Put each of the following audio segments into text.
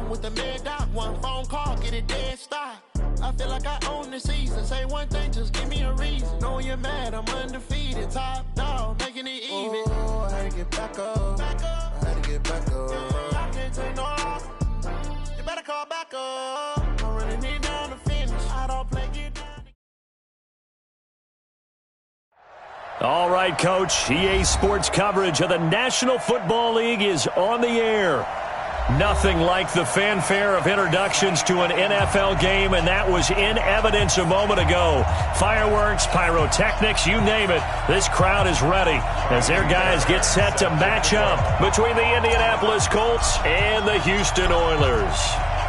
I'm with the mad dot, one phone call, get it dead stop. I feel like I own the season. Say one thing, just give me a reason. Knowing you're mad, I'm undefeated. Top dog, making it even. Oh, I had to get back up. I had to get back up. I can't take no loss. You better call back up. I'm running it down to finish. I don't play get down. All right, Coach. EA Sports coverage of the National Football League is on the air. Nothing like the fanfare of introductions to an NFL game, and that was in evidence a moment ago. Fireworks, pyrotechnics, you name it. This crowd is ready as their guys get set to match up between the Indianapolis Colts and the Houston Oilers.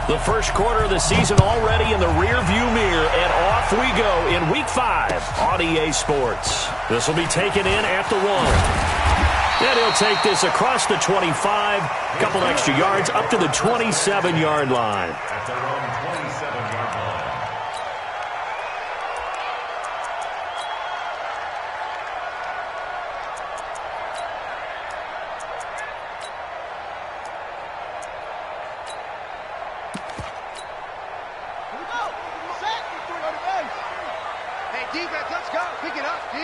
The first quarter of the season already in the rearview mirror, and off we go in Week 5 on EA Sports. This will be taken in at the 1. And he'll take this across the 25, a couple extra yards up to the 27-yard line. At their own 27-yard line. Here we go. Set. Go to base. Hey, defense, let's go. Pick it up, D.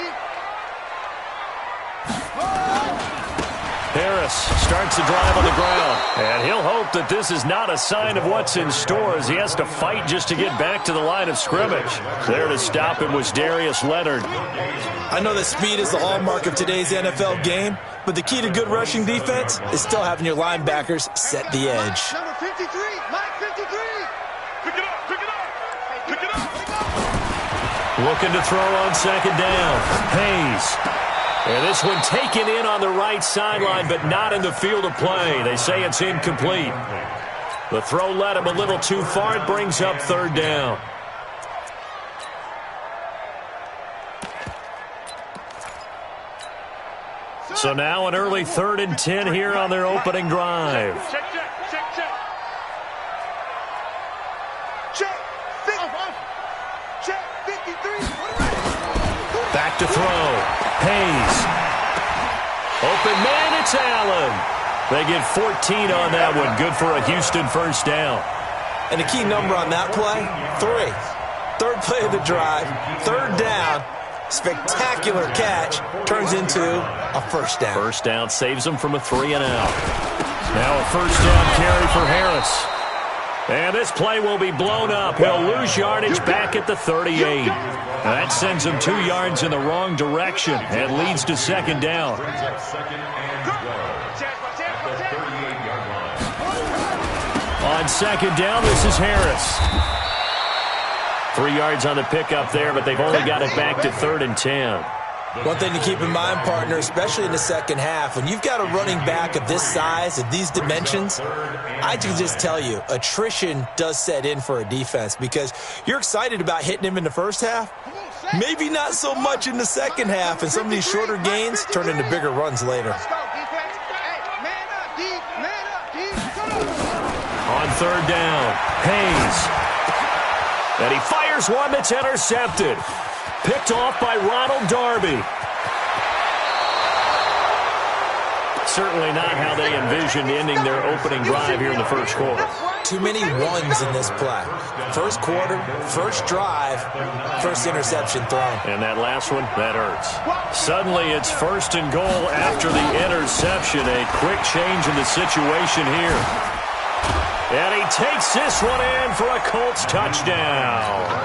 Harris starts the drive on the ground, and he'll hope that this is not a sign of what's in store as he has to fight just to get back to the line of scrimmage. There to stop him was Darius Leonard. I know that speed is the hallmark of today's NFL game, but the key to good rushing defense is still having your linebackers set the edge. Number 53, Mike 53. Pick it up, pick it up, pick it up. Looking to throw on second down. Hayes. And this one taken in on the right sideline, but not in the field of play. They say it's incomplete. The throw led him a little too far. It brings up third down. So now an early 3rd and 10 here on their opening drive. Check, check, check, check. Check, 53. Back to throw. Hayes. Open man, it's Allen. They get 14 on that one. Good for a Houston first down. And the key number on that play, 3. Third play of the drive, third down. Spectacular catch turns into a first down. First down saves them from a 3 and out. Now a first down carry for Harris. And this play will be blown up. He'll lose yardage back at the 38. That sends him 2 yards in the wrong direction and leads to second down. On second down, this is Harris. 3 yards on the pickup there, but they've only got it back to 3rd and 10. One thing to keep in mind, partner, especially in the second half, when you've got a running back of this size, of these dimensions, I can just tell you, attrition does set in for a defense because you're excited about hitting him in the first half, maybe not so much in the second half, and some of these shorter gains turn into bigger runs later. On third down, Hayes. And he fires one that's intercepted. Picked off by Ronald Darby. Certainly not how they envisioned ending their opening drive here in the first quarter. Too many ones in this play. First quarter, first drive, first interception thrown. And that last one, that hurts. Suddenly it's 1st and goal after the interception. A quick change in the situation here. And he takes this one in for a Colts touchdown.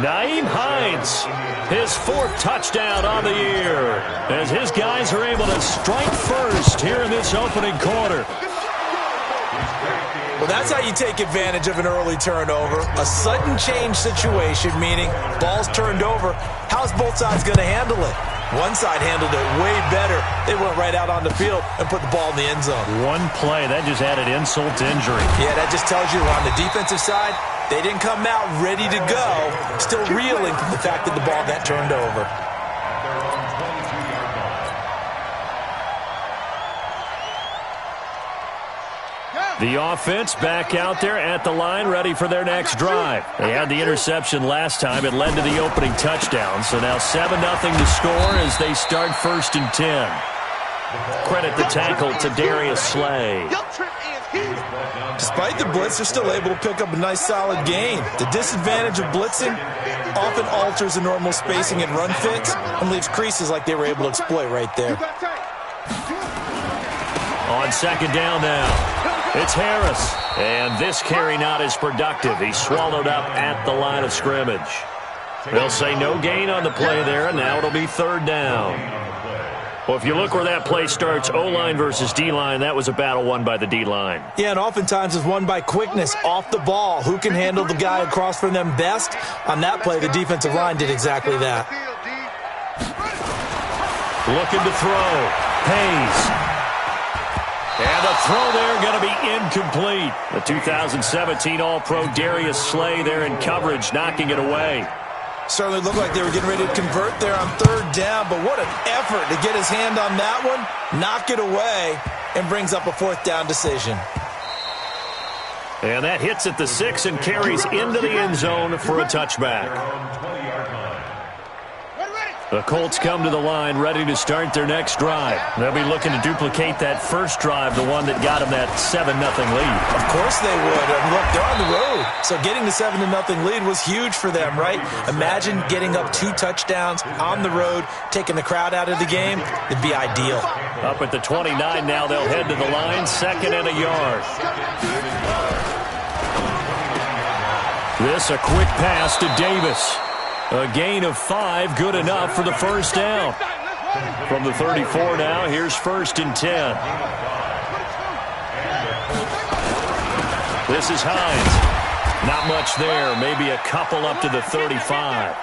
Nyheim Hines, his 4th touchdown on the year, as his guys are able to strike first here in this opening quarter. Well, that's how you take advantage of an early turnover. A sudden change situation, meaning ball's turned over. How's both sides going to handle it? One side handled it way better. They went right out on the field and put the ball in the end zone. One play, that just added insult to injury. Yeah, that just tells you on the defensive side, they didn't come out ready to go, still reeling from the fact that the ball got turned over. The offense back out there at the line, ready for their next drive. They had the interception last time. It led to the opening touchdown. So now 7-0 to score as they start 1st and 10. Credit the tackle to Darius Slay. Your trip is Despite the blitz, they're still able to pick up a nice solid gain. The disadvantage of blitzing often alters the normal spacing and run fits and leaves creases like they were able to exploit right there. On second down now, it's Harris. And this carry not as productive. He's swallowed up at the line of scrimmage. They'll say no gain on the play there, and now it'll be third down. Well, if you look where that play starts, O-line versus D-line, that was a battle won by the D-line. Yeah, and oftentimes it's won by quickness off the ball. Who can handle the guy across from them best? On that play, the defensive line did exactly that. Looking to throw. Hayes. And the throw there going to be incomplete. The 2017 All-Pro Darius Slay there in coverage, knocking it away. Certainly looked like they were getting ready to convert there on third down, but what an effort to get his hand on that one, knock it away, and brings up a fourth down decision. And that hits at the 6 and carries into the end zone for a touchback. The Colts come to the line ready to start their next drive. They'll be looking to duplicate that first drive, the one that got them that 7-0 lead. Of course they would. Look, they're on the road, so getting the 7-0 lead was huge for them, right? Imagine getting up 2 touchdowns on the road, taking the crowd out of the game. It'd be ideal. Up at the 29 now, they'll head to the line, 2nd and a yard. This a quick pass to Davis. A gain of 5, good enough for the first down. From the 34 now, here's 1st and 10. This is Hines. Not much there, maybe a couple up to the 35.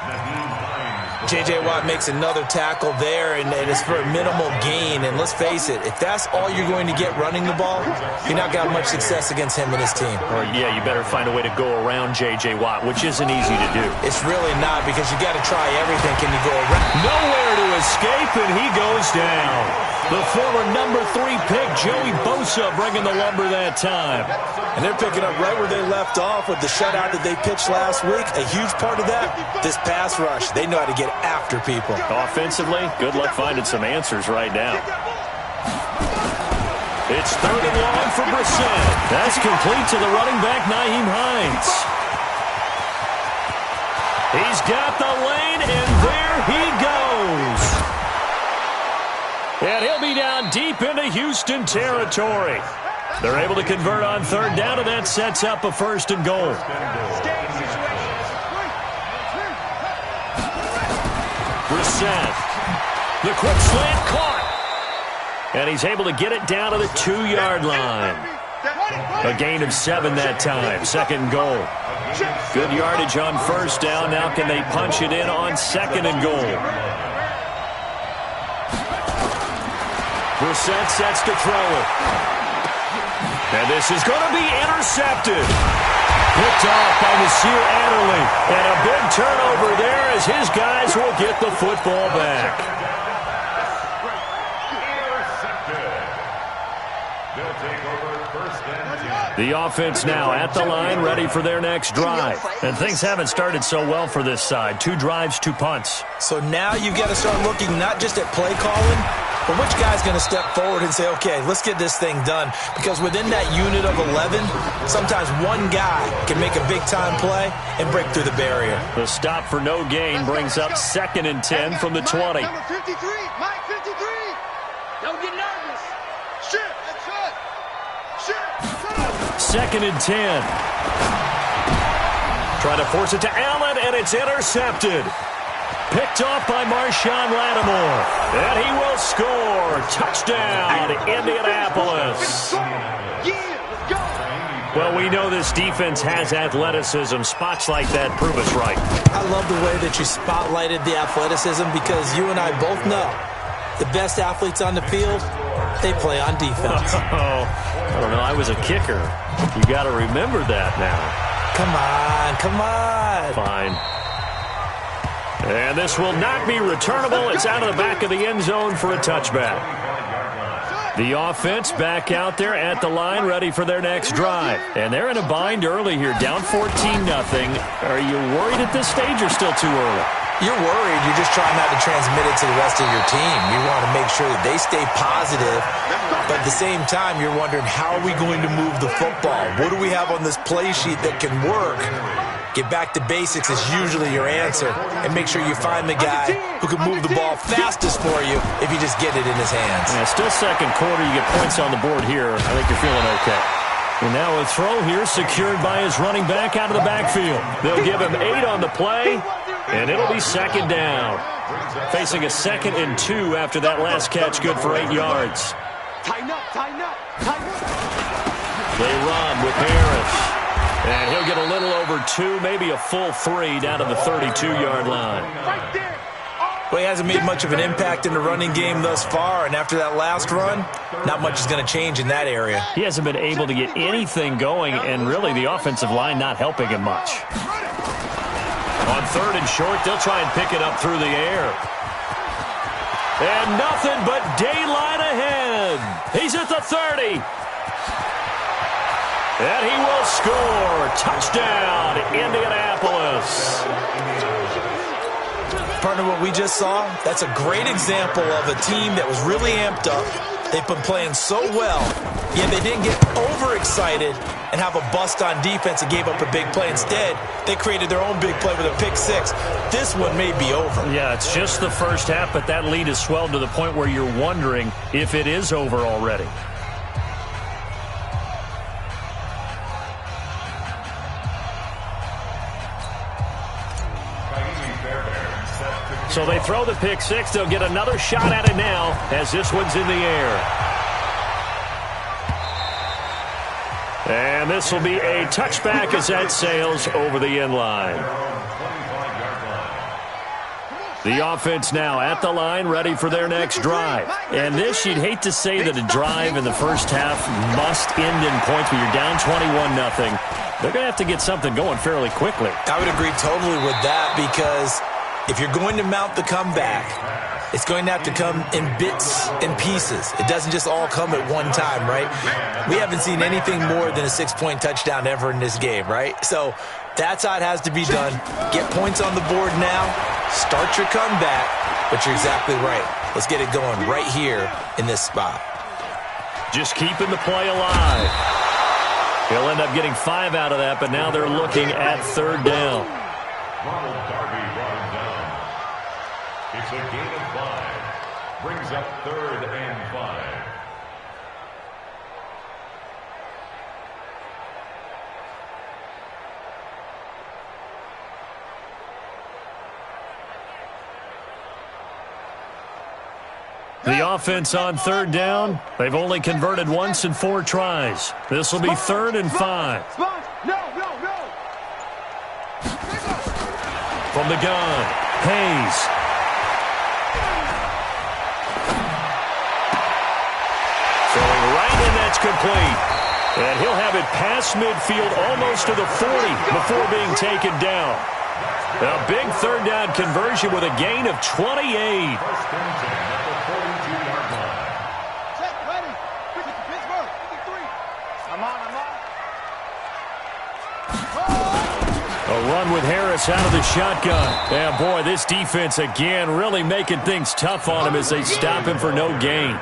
J.J. Watt makes another tackle there, and it's for a minimal gain. And let's face it, if that's all you're going to get running the ball, you're not got much success against him and his team. Or, yeah, you better find a way to go around J.J. Watt, which isn't easy to do. It's really not, because you got to try everything. Can you go around? Nowhere to escape, and he goes down. The former number 3 pick, Joey Bosa, bringing the lumber that time. And they're picking up right where they left off with the shutout that they pitched last week. A huge part of that, this pass rush. They know how to get after people. Offensively, good luck finding some answers right now. It's 3rd and long for Brissett. That's complete to the running back, Nyheim Hines. He's got the lane, and there he goes. And he'll be down deep into Houston territory. They're able to convert on 3rd down, and that sets up a 1st and goal. Brissett. The quick slant caught. And he's able to get it down to the 2-yard line. A gain of 7 that time. 2nd and goal. Good yardage on 1st down. Now can they punch it in on 2nd and goal? Brissett sets to throw it. And this is going to be intercepted. Picked off by Nasir Adderley. And a big turnover there as his guys will get the football back. The offense now at the line, ready for their next drive. And things haven't started so well for this side. 2 drives, 2 punts. So now you've got to start looking not just at play calling, but which guy's going to step forward and say, okay, let's get this thing done. Because within that unit of 11, sometimes one guy can make a big-time play and break through the barrier. The stop for no gain brings up 2nd and 10 from the 20. Number 53, Mike 53. Don't get nervous. Shit, that's it. Shit, 2nd and 10. Try to force it to Allen, and it's intercepted. Picked off by Marshawn Lattimore. And he will score. Touchdown, Indianapolis. Well, we know this defense has athleticism. Spots like that prove us right. I love the way that you spotlighted the athleticism, because you and I both know the best athletes on the field, they play on defense. Oh, I don't know. I was a kicker. You got to remember that now. Come on, come on. Fine. And this will not be returnable. It's out of the back of the end zone for a touchback. The offense back out there at the line, ready for their next drive. And they're in a bind early here, down 14-0. Are you worried at this stage or still too early? You're worried. You're just trying not to transmit it to the rest of your team. You want to make sure that they stay positive, but at the same time, you're wondering, how are we going to move the football? What do we have on this play sheet that can work? Get back to basics is usually your answer, and make sure you find the guy who can move the ball fastest for you if you just get it in his hands. Yeah, still second quarter. You get points on the board here. I think you're feeling okay. And now a throw here secured by his running back out of the backfield. They'll give him 8 on the play, and it'll be second down. Facing a 2nd and 2 after that last catch, good for 8 yards. Tighten up, tighten up, tighten up. They run with Harris. And he'll get a little over 2, maybe a full 3 down to the 32-yard line. Right there. Well, he hasn't made much of an impact in the running game thus far, and after that last run, not much is going to change in that area. He hasn't been able to get anything going, and really the offensive line not helping him much. On 3rd and short, they'll try and pick it up through the air. And nothing but daylight ahead. He's at the 30. And he will score. Touchdown, Indianapolis. Partner, what we just saw, that's a great example of a team that was really amped up. They've been playing so well, yet they didn't get overexcited and have a bust on defense and gave up a big play. Instead, they created their own big play with a pick 6. This one may be over. Yeah, it's just the first half, but that lead has swelled to the point where you're wondering if it is over already. So they throw the pick 6. They'll get another shot at it now as this one's in the air. And this will be a touchback as that sails over the end line. The offense now at the line, ready for their next drive. And this, you'd hate to say that a drive in the first half must end in points, but you're down 21-0. They're going to have to get something going fairly quickly. I would agree totally with that, because if you're going to mount the comeback, it's going to have to come in bits and pieces. It doesn't just all come at one time, right? We haven't seen anything more than a 6-point touchdown ever in this game, right? So that's how it has to be done. Get points on the board now. Start your comeback. But you're exactly right. Let's get it going right here in this spot. Just keeping the play alive. He'll end up getting 5 out of that, but now they're looking at 3rd down. Ronald Darby brought him down. It's a gain of 5. Brings up 3rd and 5. The offense on 3rd down. They've only converted once in 4 tries. This will be 3rd and 5. No. From the gun, Hayes. Throwing right in, that's complete. And he'll have it past midfield almost to the 40 before being taken down. A big 3rd down conversion with a gain of 28. A run with Harris out of the shotgun. And boy, this defense again really making things tough on him as they stop him for no gain.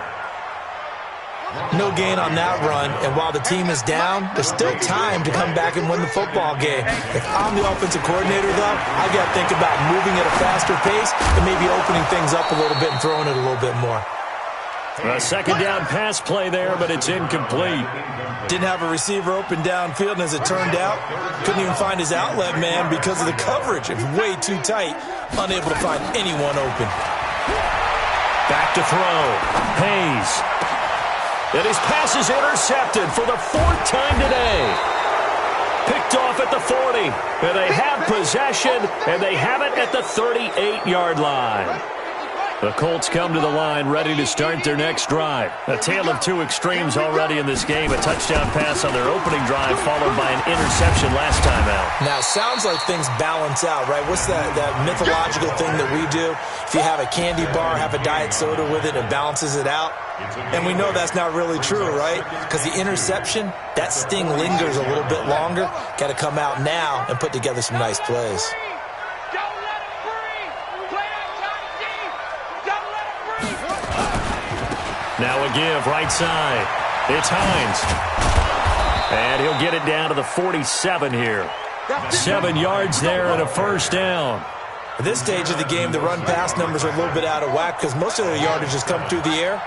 No gain on that run, and while the team is down, there's still time to come back and win the football game. If I'm the offensive coordinator, though, I've got to think about moving at a faster pace and maybe opening things up a little bit and throwing it a little bit more. A 2nd down pass play there, but it's incomplete. Didn't have a receiver open downfield, and as it turned out, couldn't even find his outlet man because of the coverage. It was way too tight, unable to find anyone open. Back to throw. Hayes. And his pass is intercepted for the 4th time today. Picked off at the 40. And they have possession, and they have it at the 38-yard line. The Colts come to the line ready to start their next drive. A tale of 2 extremes already in this game. A touchdown pass on their opening drive followed by an interception last time out. Now, it sounds like things balance out, right? What's that mythological thing that we do? If you have a candy bar, have a diet soda with it, it balances it out. And we know that's not really true, right? Because the interception, that sting lingers a little bit longer. Got to come out now and put together some nice plays. Don't let him free. Now a give right side. It's Hines. And he'll get it down to the 47 here. 7 yards there and a first down. At this stage of the game, the run-pass numbers are a little bit out of whack because most of the yardage has come through the air.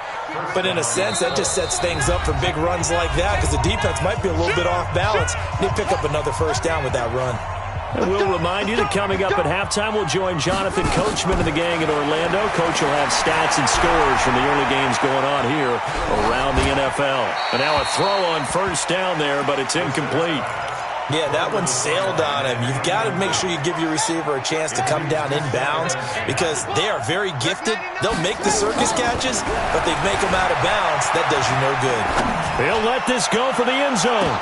But in a sense, that just sets things up for big runs like that because the defense might be a little bit off balance. They pick up another first down with that run. And we'll remind you that coming up at halftime, we'll join Jonathan Coachman and the gang in Orlando. Coach will have stats and scores from the early games going on here around the NFL. And now a throw on first down there, but it's incomplete. Yeah, that one sailed on him. You've got to make sure you give your receiver a chance to come down inbounds because they are very gifted. They'll make the circus catches, but they make them out of bounds. That does you no good. He'll let this go for the end zone.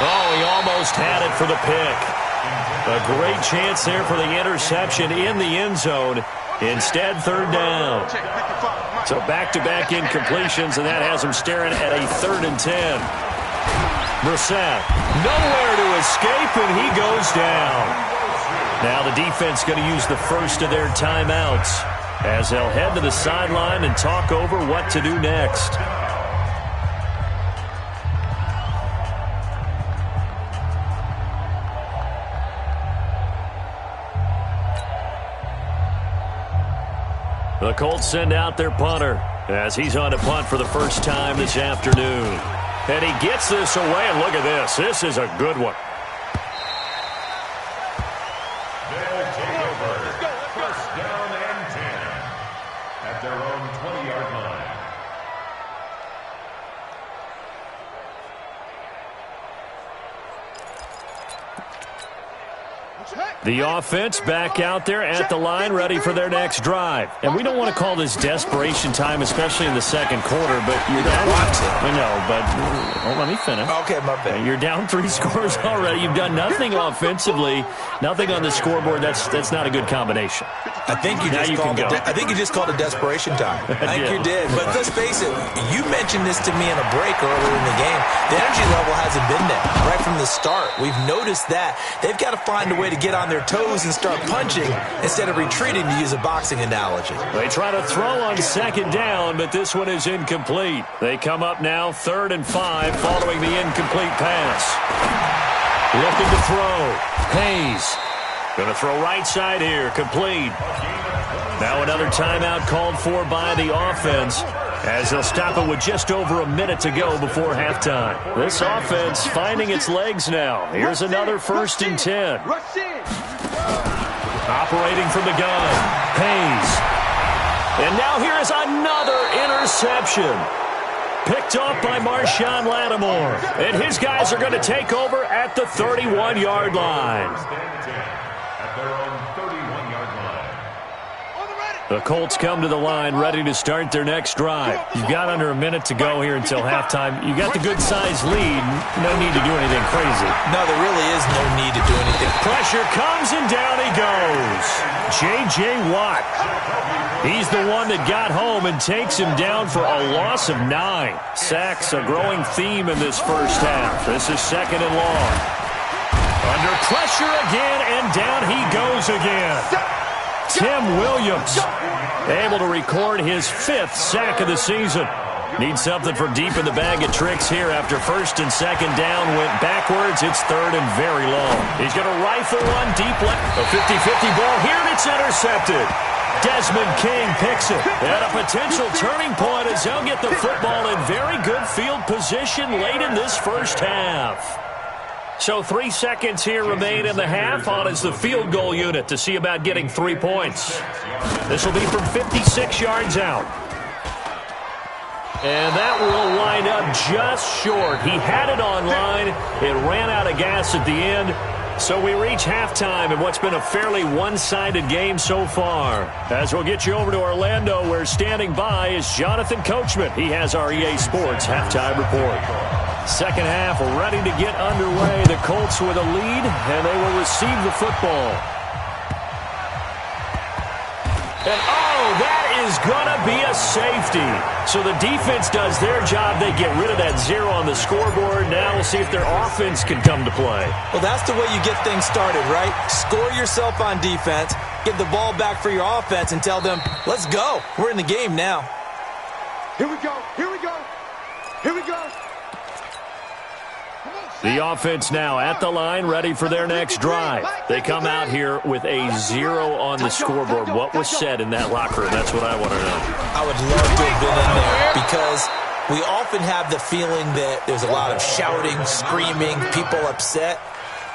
Oh, he almost had it for the pick. A great chance there for the interception in the end zone. Instead, third down. So back-to-back incompletions, and that has him staring at a 3rd and 10. Brissett, nowhere to escape, and he goes down. Now the defense going to use the first of their timeouts as they'll head to the sideline and talk over what to do next. The Colts send out their punter as he's on to punt for the first time this afternoon. And he gets this away, and look at this. This is a good one. They'll take over. First down and 10 at their own 20-yard line. The offense back out there at the line, ready for their next drive. And we don't want to call this desperation time, especially in the second quarter, but you're down. I know, but let me finish. Okay, my bad. You're down 3 scores already. You've done nothing offensively, nothing on the scoreboard. That's not a good combination. I think you just called it desperation time. I think you did. But let's face it, you mentioned this to me in a break earlier in the game. The energy level hasn't been there right from the start. We've noticed that. They've got to find a way to get on their toes and start punching instead of retreating, to use a boxing analogy. They try to throw on second down, but this one is incomplete. They come up now 3rd and 5 following the incomplete pass. Looking to throw. Hayes. Going to throw right side here. Complete. Now another timeout called for by the offense as they'll stop it with just over a minute to go before halftime. This offense finding its legs now. Here's another 1st and 10. Operating from the gun. Hayes. And now here is another interception. Picked off by Marshawn Lattimore. And his guys are going to take over at the 31-yard line. At their own 31-yard line. The Colts come to the line ready to start their next drive. You've got under a minute to go here until halftime. You got the good-sized lead. No need to do anything crazy. No, there really is no need to do anything. Pressure comes, and down he goes. J.J. Watt. He's the one that got home and takes him down for a loss of 9. Sacks, a growing theme in this first half. This is 2nd and long. Under pressure again, and down he goes again. Tim Williams able to record his 5th sack of the season. Needs something for deep in the bag of tricks here after 1st and 2nd down went backwards. It's 3rd and very long. He's going to rifle one deep left. A 50-50 ball here, and it's intercepted. Desmond King picks it. And a potential turning point as they'll get the football in very good field position late in this first half. So 3 seconds here remain in the half on as the field goal unit to see about getting 3 points. This will be from 56 yards out. And that will line up just short. He had it on line. It ran out of gas at the end. So we reach halftime in what's been a fairly one-sided game so far. As we'll get you over to Orlando, where standing by is Jonathan Coachman. He has our EA Sports halftime report. Second half ready to get underway. The Colts with a lead, and they will receive the football. And that is going to be a safety. So the defense does their job. They get rid of that 0 on the scoreboard. Now we'll see if their offense can come to play. Well, that's the way you get things started, right? Score yourself on defense, get the ball back for your offense, and tell them, let's go. We're in the game now. Here we go. Here we go. Here we go. The offense now at the line, ready for their next drive. They come out here with a 0 on the scoreboard. What was said in that locker room? That's what I want to know. I would love to have been in there because we often have the feeling that there's a lot of shouting, screaming, people upset.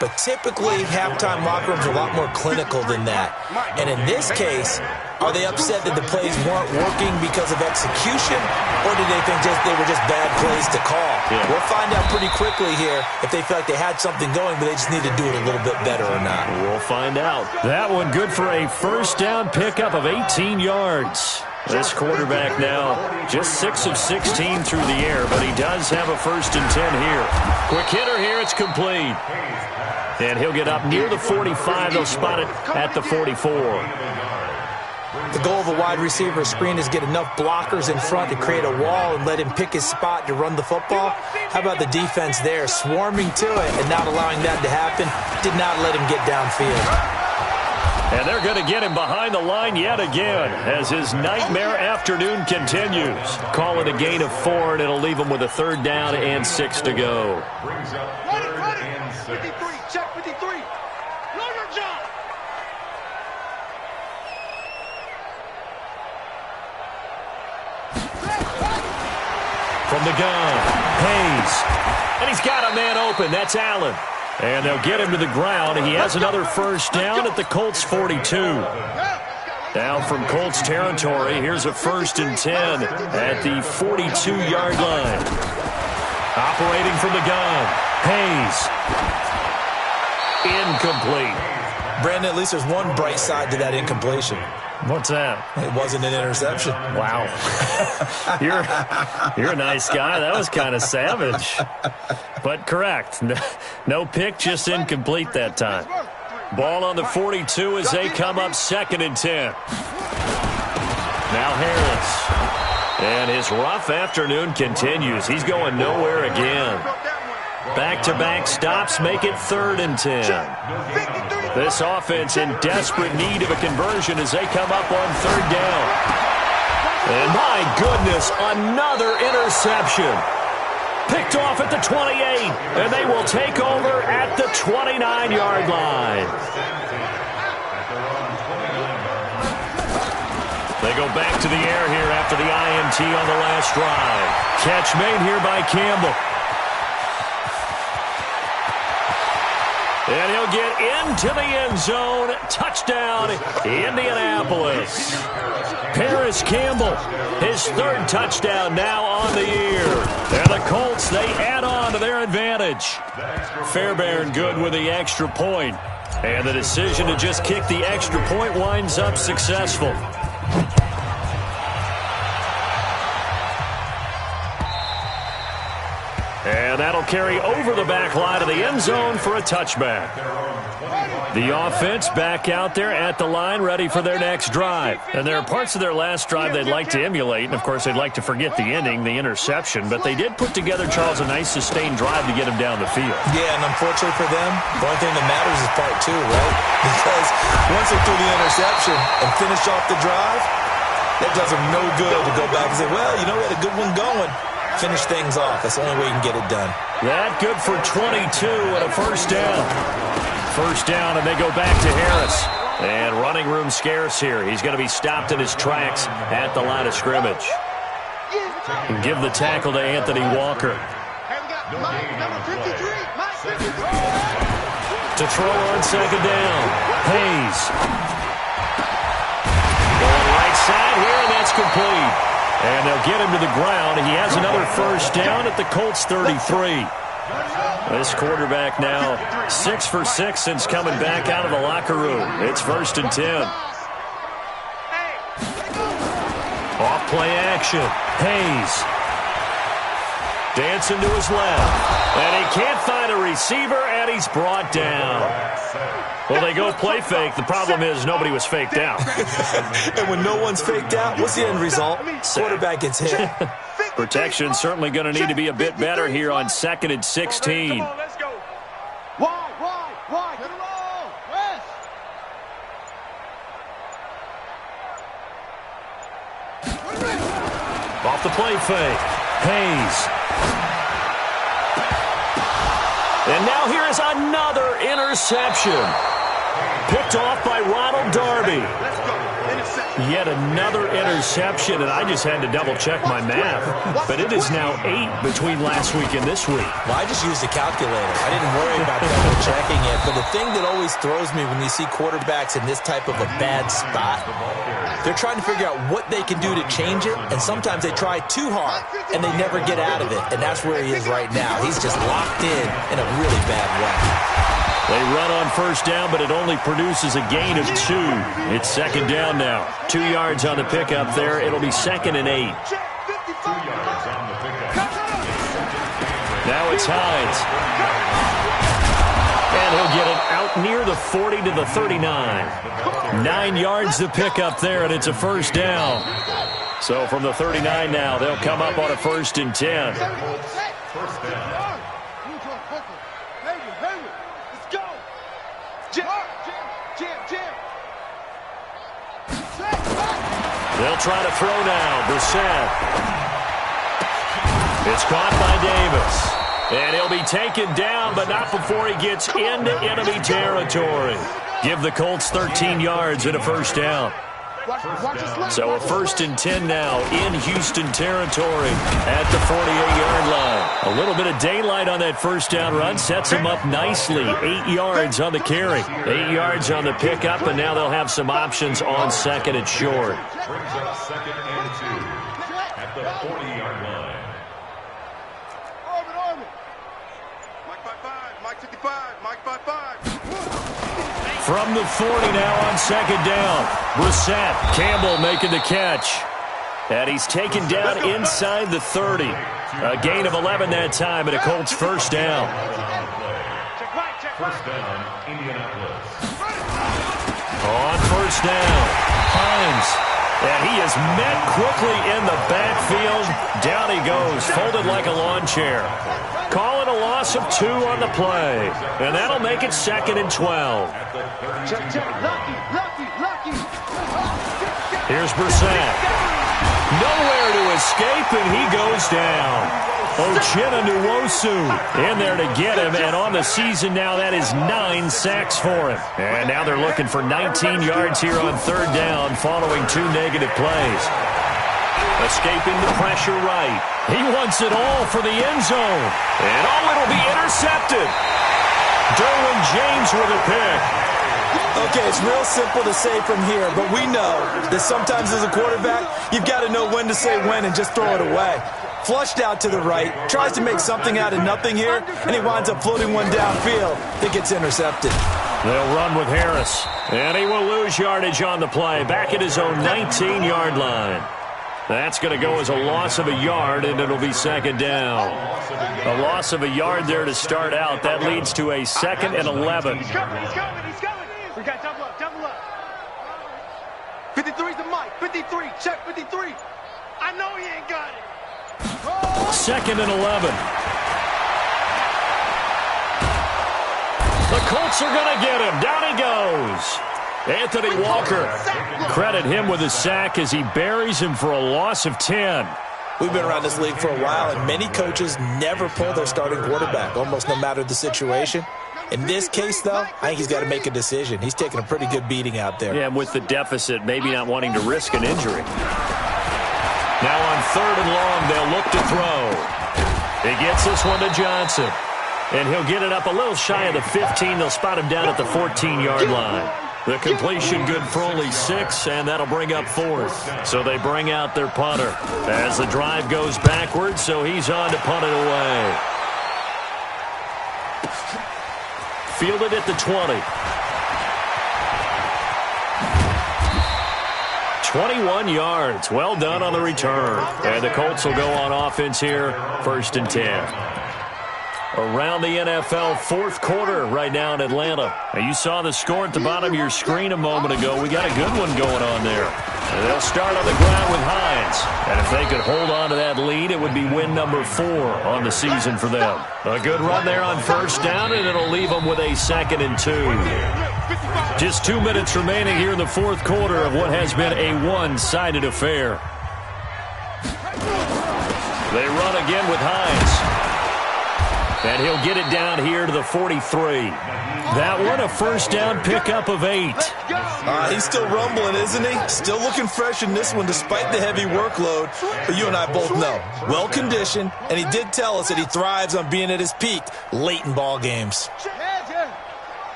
But typically, halftime locker rooms are a lot more clinical than that. And in this case, are they upset that the plays weren't working because of execution, or did they think they were just bad plays to call? Yeah. We'll find out pretty quickly here if they feel like they had something going, but they just need to do it a little bit better or not. We'll find out. That one good for a first down pickup of 18 yards. This quarterback now just 6 of 16 through the air, but he does have a 1st and 10 here. Quick hitter here, it's complete. And he'll get up near the 45. They'll spot it at the 44. The goal of a wide receiver screen is get enough blockers in front to create a wall and let him pick his spot to run the football. How about the defense there, swarming to it and not allowing that to happen? Did not let him get downfield. And they're going to get him behind the line yet again as his nightmare afternoon continues. Call it a gain of 4, and it'll leave him with a 3rd down and 6 to go. Brings up 3rd and 6. 53, check 53. Know your job. From the gun, Hayes. And he's got a man open. That's Allen. And they'll get him to the ground. He has another 1st down at the Colts 42. Now from Colts territory, here's a 1st and 10 at the 42-yard line. Operating from the gun, Hayes. Incomplete. Brandon, at least there's one bright side to that incompletion. What's that? It wasn't an interception. Wow. You're a nice guy. That was kind of savage. But correct. No pick, just incomplete that time. Ball on the 42 as they come up 2nd and 10. Now Harris. And his rough afternoon continues. He's going nowhere again. Back-to-back stops make it 3rd and 10. This offense in desperate need of a conversion as they come up on 3rd down. And my goodness, another interception. Picked off at the 28, and they will take over at the 29-yard line. They go back to the air here after the INT on the last drive. Catch made here by Campbell. And he'll get into the end zone. Touchdown, Indianapolis. Paris Campbell, his 3rd touchdown now on the year. And the Colts, they add on to their advantage. Fairbairn good with the extra point. And the decision to just kick the extra point winds up successful. And that'll carry over the back line of the end zone for a touchback. The offense back out there at the line, ready for their next drive. And there are parts of their last drive they'd like to emulate, and of course they'd like to forget the ending, the interception. But they did put together, Charles, a nice sustained drive to get him down the field. Yeah, and unfortunately for them, the only thing that matters is part 2, right? Because once they threw the interception and finished off the drive, that does them no good to go back and say, well, you know, we had a good one going. Finish things off. That's the only way you can get it done. That good for 22 and a 1st down. 1st down, and they go back to Harris. And running room scarce here. He's going to be stopped in his tracks at the line of scrimmage. And give the tackle to Anthony Walker. To throw on 2nd down. Hayes. Going right side here, and that's complete. And they'll get him to the ground. He has another 1st down at the Colts 33. This quarterback now 6 for 6 since coming back out of the locker room. It's 1st and 10. Off play action. Hayes. Dancing to his left. And he can't find a receiver, and he's brought down. Well, they go play fake. The problem is nobody was faked out. And when no one's faked out, what's the end result? Quarterback gets hit. Protection certainly going to need to be a bit better here on 2nd and 16. Let's go. Wide. Get it all. Rest. Off the play fake. Hayes. And now here is another interception. Picked off by Ronald Darby. Yet another interception, and I just had to double-check my math. But it is now 8 between last week and this week. Well, I just used a calculator. I didn't worry about double-checking it. But the thing that always throws me when you see quarterbacks in this type of a bad spot, they're trying to figure out what they can do to change it, and sometimes they try too hard, and they never get out of it. And that's where he is right now. He's just locked in a really bad way. They run on first down, but it only produces a gain of 2. It's second down now. 2 yards on the pickup there. It'll be 2nd and 8. 2 yards on the pickup. Now it's Hines. And he'll get it out near the 40 to the 39. 9 yards to pick up there, and it's a first down. So from the 39 now, they'll come up on a 1st and 10. First down. They'll try to throw now. Brissett. It's caught by Davis. And he'll be taken down, but not before he gets into enemy territory. Give the Colts 13 yards and a first down. So a 1st and 10 now in Houston territory at the 48-yard line. A little bit of daylight on that first down run sets him up nicely. 8 yards on the carry, 8 yards on the pickup, and now they'll have some options on 2nd and short. Brings up 2nd and 2 at the 40-yard line. Orbit. Mike 5-5, Mike 55, Mike 5-5. From the 40 now on 2nd down. Brissett. Campbell making the catch. And he's taken down inside the 30. A gain of 11 that time, and a Colts first down. First down, Indianapolis. On first down, Hines. And he is met quickly in the backfield. Down he goes, folded like a lawn chair. Call it a loss of 2 on the play. And that'll make it 2nd and 12. Here's Brissett. Nowhere to escape, and he goes down. Uchenna Nwosu in there to get him, and on the season now, that is 9 sacks for him. And now they're looking for 19 yards here on 3rd down following 2 negative plays. Escaping the pressure right. He wants it all for the end zone. And it'll be intercepted. Derwin James with a pick. Okay, it's real simple to say from here, but we know that sometimes as a quarterback, you've got to know when to say when and just throw it away. Flushed out to the right, tries to make something out of nothing here, and he winds up floating one downfield that gets intercepted. They'll run with Harris, and he will lose yardage on the play, back at his own 19-yard line. That's going to go as a loss of a yard, and it'll be 2nd down. A loss of a yard there to start out. That leads to a 2nd and 11. He's coming. We got double up. 53's the mic. 53. Check 53. I know he ain't got it. 2nd and 11. The Colts are going to get him. Down he goes. Anthony Walker. Credit him with a sack as he buries him for a loss of 10. We've been around this league for a while, and many coaches never pull their starting quarterback, almost no matter the situation. In this case, though, I think he's got to make a decision. He's taking a pretty good beating out there. Yeah, and with the deficit, maybe not wanting to risk an injury. Now on 3rd and long, they'll look to throw. He gets this one to Johnson. And he'll get it up a little shy of the 15. They'll spot him down at the 14-yard line. The completion good for only 6, and that'll bring up 4th. So they bring out their punter as the drive goes backwards, so he's on to punt it away. Fielded at the 20. 21 yards. Well done on the return. And the Colts will go on offense here, 1st and 10. Around the NFL, 4th quarter right now in Atlanta. Now you saw the score at the bottom of your screen a moment ago. We got a good one going on there. And they'll start on the ground with Hines. And if they could hold on to that lead, it would be win number 4 on the season for them. A good run there on first down, and it'll leave them with a 2nd and 2. Just 2 minutes remaining here in the 4th quarter of what has been a one-sided affair. They run again with Hines. And he'll get it down here to the 43. That one a first down pickup of 8. He's still rumbling, isn't he? Still looking fresh in this one despite the heavy workload. But you and I both know, well-conditioned, and he did tell us that he thrives on being at his peak late in ball games.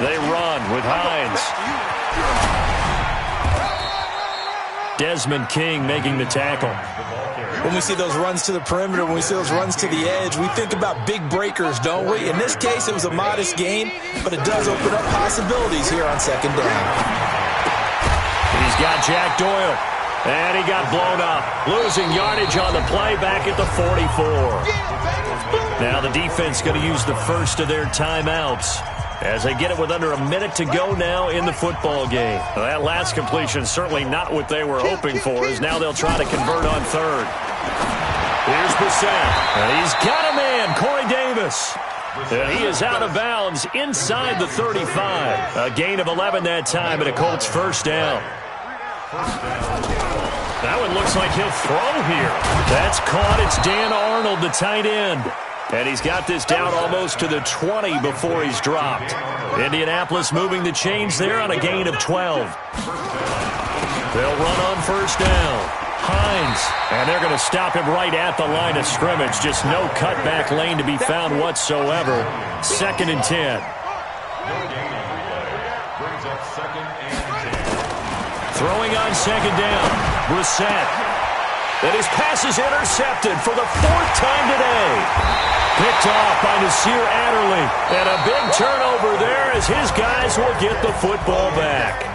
They run with Hines. Desmond King making the tackle. When we see those runs to the perimeter, when we see those runs to the edge, we think about big breakers, don't we? In this case, it was a modest gain, but it does open up possibilities here on second down. He's got Jack Doyle, and he got blown up. Losing yardage on the play back at the 44. Now the defense going to use the first of their timeouts as they get it with under a minute to go now in the football game. Well, that last completion certainly not what they were hoping for, as now they'll try to convert on third. Here's Bissett. And he's got a man, Corey Davis. And he is out of bounds inside the 35. A gain of 11 that time, and a Colts first down. That one looks like he'll throw here. That's caught. It's Dan Arnold, the tight end. And he's got this down almost to the 20 before he's dropped. Indianapolis moving the chains there on a gain of 12. They'll run on first down. Hines, and they're going to stop him right at the line of scrimmage. Just no cutback lane to be found whatsoever. 2nd and 10. Throwing on second down. Brissett. And his pass is intercepted for the 4th time today. Picked off by Nasir Adderley. And a big turnover there as his guys will get the football back.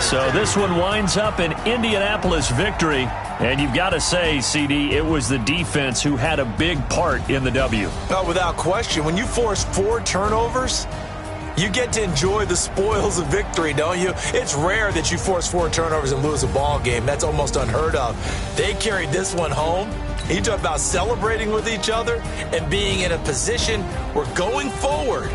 So this one winds up an Indianapolis victory. And you've got to say, CD, it was the defense who had a big part in the W. Oh, without question. When you force 4 turnovers, you get to enjoy the spoils of victory, don't you? It's rare that you force 4 turnovers and lose a ball game. That's almost unheard of. They carried this one home. You talk about celebrating with each other and being in a position where going forward,